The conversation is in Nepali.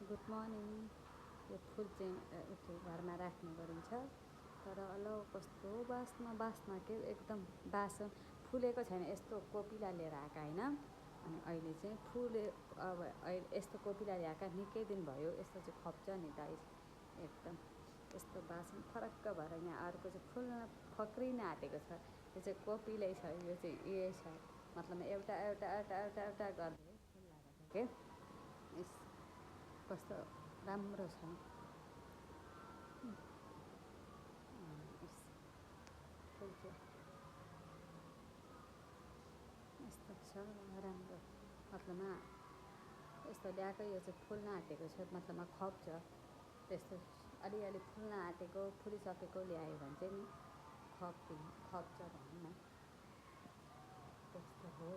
Good morning. यो फुल चाहिँ त्यो घरमा राख्ने गरिन्छ, तर अलौ कस्तो बास्ना के एकदम बासन फुलेको छैन। यस्तो कोपिला लिएर आएका होइन, अनि अहिले चाहिँ अब अहिले यस्तो कोपिला ल्याएका निकै दिन भयो। यस्तो चाहिँ खप्छ नि त एकदम यस्तो बासन फरक्क भएर यहाँ अर्को चाहिँ फुल्न फक्रिन आँटेको छ। यो चाहिँ कोपिलै छ, यो चाहिँ यही छ, मतलब एउटा एउटा एउटा एउटा एउटा गर्दै फुल लगाएको के कस्तो राम्रो छ। फुल चाहिँ यस्तो छ राम्रो, मतलबमा यस्तो ल्याएकै यो चाहिँ फुल्न आँटेको छ, मतलबमा खप्छ। त्यस्तो अलिअलि फुल्न आँटेको फुलिसकेको ल्यायो भने चाहिँ नि खप्छ भनौँ न, त्यस्तो हो।